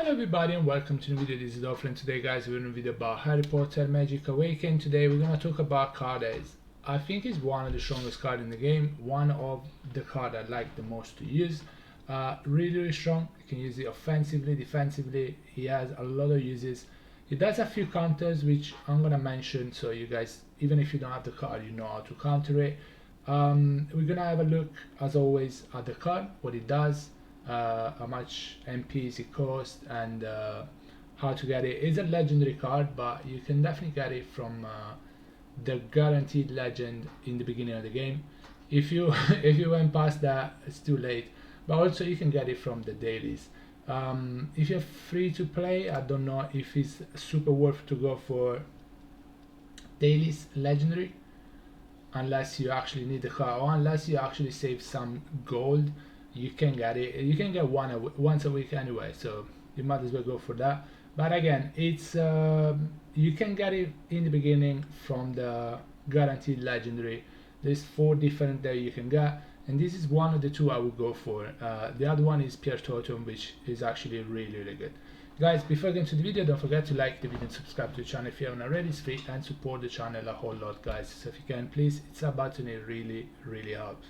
Hello everybody and welcome to the video. This is Dolphin. Today guys we're in a video about Harry Potter Magic Awakened. Today we're gonna talk about card Ace. I think it's one of the strongest cards in the game, one of the cards I like the most to use. Really strong. You can use it offensively, defensively. He has a lot of uses. It does a few counters which I'm gonna mention, so you guys, even if you don't have the card, you know how to counter it. We're gonna have a look as always at the card, what it does, how much MPs it costs, and how to get it. It's a legendary card, but you can definitely get it from the guaranteed legend in the beginning of the game. If you if you went past that, it's too late. But also you can get it from the dailies. If you're free to play, I don't know if it's super worth to go for dailies legendary, unless you actually need the card, or unless you actually save some gold. You can get it. You can get once a week anyway, so you might as well go for that. But again, it's you can get it in the beginning from the guaranteed legendary. There's 4 different that you can get, and this is one of the 2 I would go for. The other one is Pierre Totem, which is actually really good. Guys, before getting to the video, don't forget to like the video and subscribe to the channel if you haven't already. It's free, and support the channel a whole lot, guys. So if you can, please, it's a button. It really helps.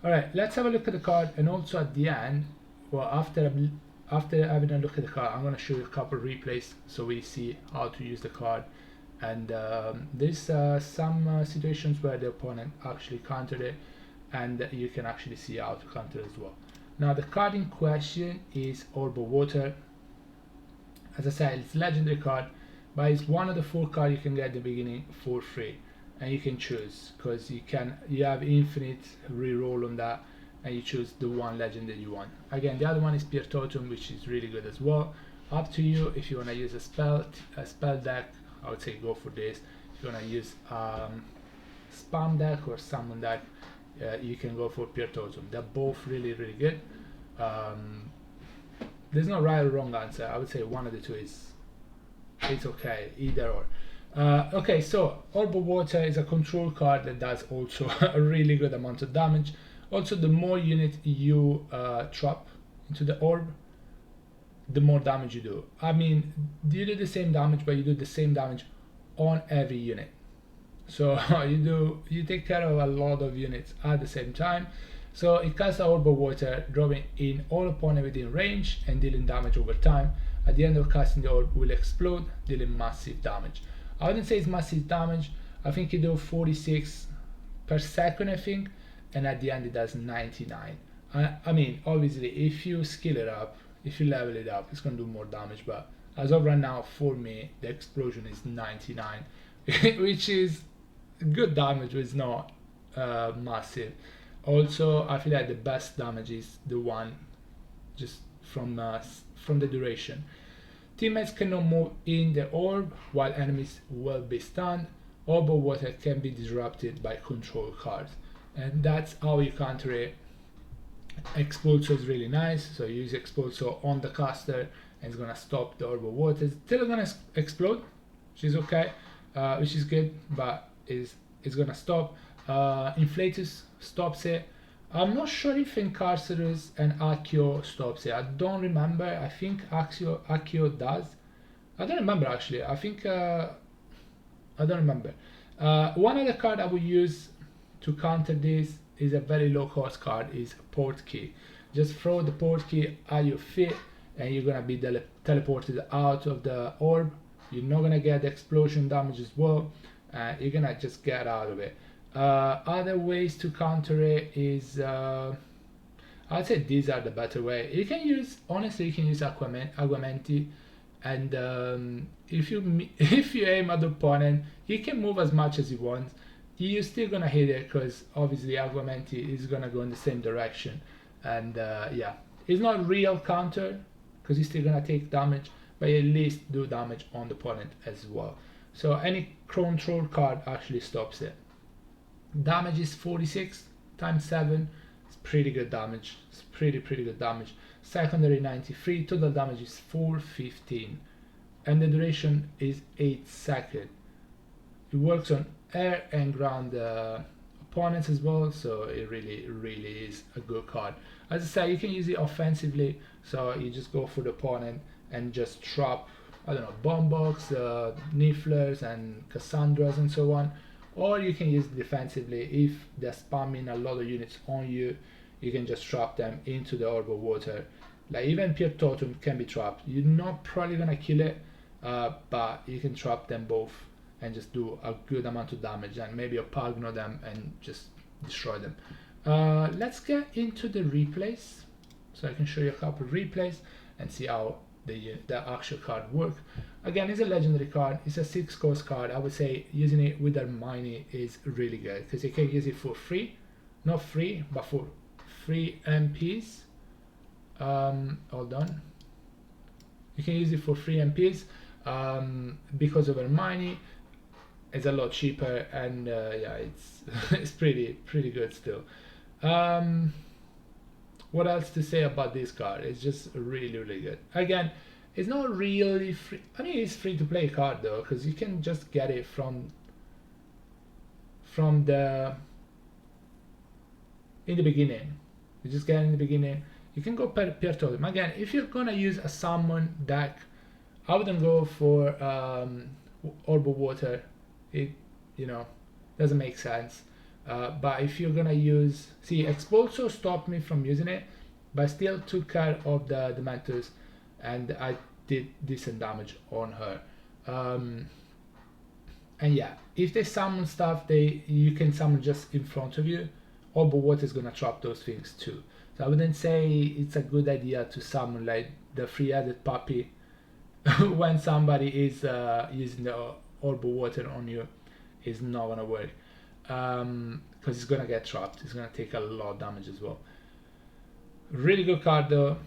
Alright, let's have a look at the card, and also at the end, well, after having a look at the card, I'm going to show you a couple of replays so we see how to use the card. And there's some situations where the opponent actually countered it, and you can actually see how to counter as well. Now the card in question is Orb of Water. As I said, it's a legendary card, but it's one of the 4 cards you can get at the beginning for free. And you can choose, because you have infinite reroll on that, and you choose the one legend that you want. Again, the other one is Pierre Totem, which is really good as well. Up to you. If you want to use a spell deck, I would say go for this. If you want to use spam deck or summon deck, you can go for Pierre Totem. They're both really good. There's no right or wrong answer. I would say one of the 2 is it's okay, either or. Okay, so Orb of Water is a control card that does also a really good amount of damage. Also, the more unit you trap into the orb, the more damage you do. I mean, you do the same damage, but you do the same damage on every unit. So you take care of a lot of units at the same time. So it casts Orb of Water, drawing in all opponent within range and dealing damage over time. At the end of casting, the orb will explode, dealing massive damage. I wouldn't say it's massive damage. I think it does 46 per second, I think, and at the end it does 99. I mean, obviously, if you skill it up, if you level it up, it's going to do more damage, but as of right now, for me, the explosion is 99, which is good damage, but it's not massive. Also, I feel like the best damage is the one just from the duration. Teammates cannot move in the orb while enemies will be stunned. Orb of Water can be disrupted by control cards, and that's how you counter it. Expulso is really nice, so you use Expulso on the caster and it's gonna stop the Orb of Water. It's still gonna explode, which is okay, which is good, but it's gonna stop. Inflatus stops it. I'm not sure if Incarcerus and Accio stops it. I don't remember. I think Accio does. I don't remember actually. I think I don't remember. One other card I would use to counter this is a very low cost card, is Portkey. Just throw the Portkey at your feet and you're gonna be teleported out of the orb. You're not gonna get the explosion damage as well. You're gonna just get out of it. Other ways to counter it is I'd say these are the better way. You can use, honestly, you can use Aguamenti, and if you aim at the opponent, he can move as much as he wants. You're still gonna hit it, because obviously Aguamenti is gonna go in the same direction, and yeah, it's not a real counter because he's still gonna take damage, but at least do damage on the opponent as well. So any control card actually stops it. Damage is 46 times 7. It's pretty good damage. It's pretty good damage. Secondary 93. Total damage is 415, and the duration is 8 seconds. It works on air and ground opponents as well, so it really is a good card. As I say, you can use it offensively, so you just go for the opponent and just drop, I don't know, Bombox, Nifflers and Cassandras and so on, or you can use it defensively. If they're spamming a lot of units on you, you can just trap them into the Orb of Water. Like even Pure Totem can be trapped. You're not probably gonna kill it, but you can trap them both and just do a good amount of damage, and maybe Opagno them and just destroy them. Let's get into the replays, so I can show you a couple of replays and see how the actual card work. Again, it's a legendary card, it's a 6-cost card. I would say using it with Hermione is really good, because you can use it for free, not free, but for free MPs. Hold on, you can use it for free MPs because of Hermione. It's a lot cheaper, and yeah, it's it's pretty good still. What else to say about this card? It's just really good. Again, it's not really free. I mean, it's free to play card though, because you can just get it from the in the beginning. You just get it in the beginning. You can go per totem. Again, if you're gonna use a summon deck, I wouldn't go for Orb of Water. It, you know, doesn't make sense. But if you're gonna use, see, Expulso stopped me from using it, but I still took care of the Dementors, and I did decent damage on her. And yeah, if they summon stuff, you can summon just in front of you. Orb of Water is gonna trap those things too. So I wouldn't say it's a good idea to summon like the three-headed puppy when somebody is using the Orb of Water on you. Is not gonna work, because it's gonna get trapped. It's gonna take a lot of damage as well. Really good card though.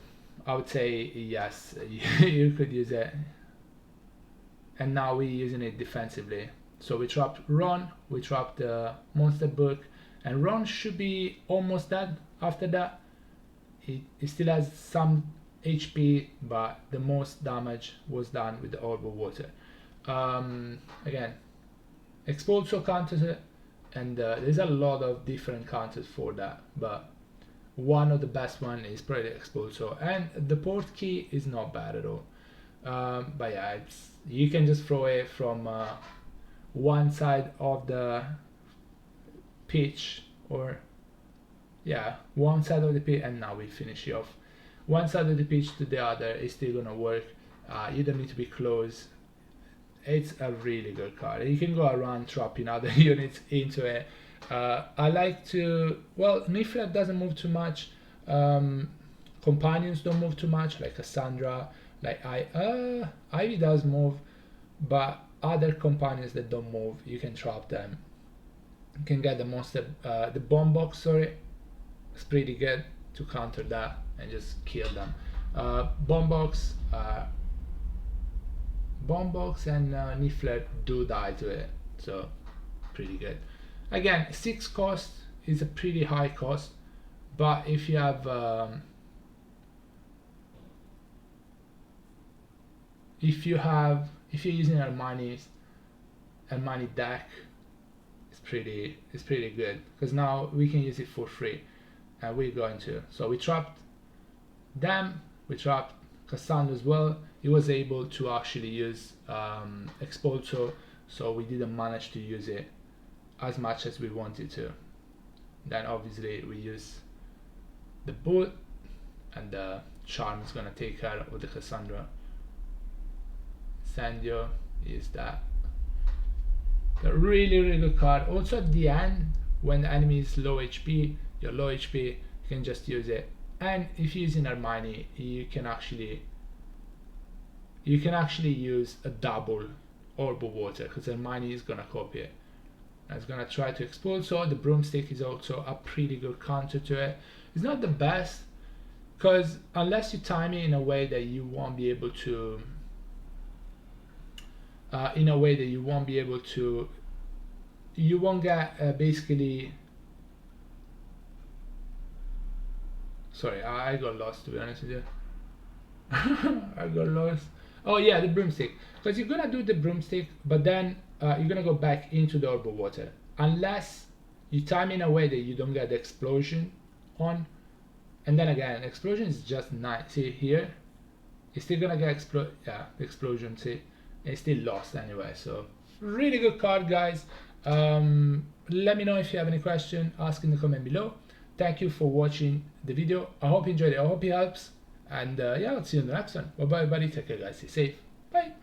I would say yes, you could use it. And now we're using it defensively. So we trapped Ron, we trapped the Monster Book, and Ron should be almost dead after that. He still has some HP, but the most damage was done with the Orb of Water. Again, Expulso counters it, and there's a lot of different counters for that, but one of the best one is probably Expulso, and the port key is not bad at all. But yeah, you can just throw it from one side of the pitch, or yeah, one side of the pitch, and now we finish it off. One side of the pitch to the other is still gonna work. You don't need to be close. It's a really good card. You can go around trapping other units into it. I like to, well, Niffler doesn't move too much. Companions don't move too much, like Cassandra. Like Ivy does move, but other companions that don't move, you can trap them. You can get the monster, the bomb box. Sorry, it's pretty good to counter that and just kill them. Bombox and Niffler do die to it, so pretty good. Again, 6 cost is a pretty high cost, but if you have if you're using Hermione deck, it's pretty good, because now we can use it for free, and we're going to. So we trapped them, we trapped Cassandra as well. He was able to actually use Expulso, so we didn't manage to use it as much as we wanted to. Then obviously we use the boot, and the charm is gonna take care of the Cassandra. Sandio is that. A really good card. Also at the end, when the enemy is low HP, you're low HP, you can just use it. And if you're using Hermione, you can actually use a double Orb of Water, because Hermione is gonna copy it. And it's gonna try to expose. So the broomstick is also a pretty good counter to it. It's not the best, because unless you time it in a way that you won't be able to you won't get basically. Sorry, I got lost, to be honest with you. I got lost. Oh yeah, the broomstick, because you're gonna do the broomstick, but then you're gonna go back into the Orb of Water, unless you time in a way that you don't get the explosion on, and then again, explosion is just nice. See here, it's still gonna get explosion. See, it's still lost anyway. So really good card, guys. Let me know if you have any question. Ask in the comment below. Thank you for watching the video. I hope you enjoyed it. I hope it helps. And yeah, I'll see you in the next one. Bye bye, everybody. Take care, guys. Stay safe. Bye.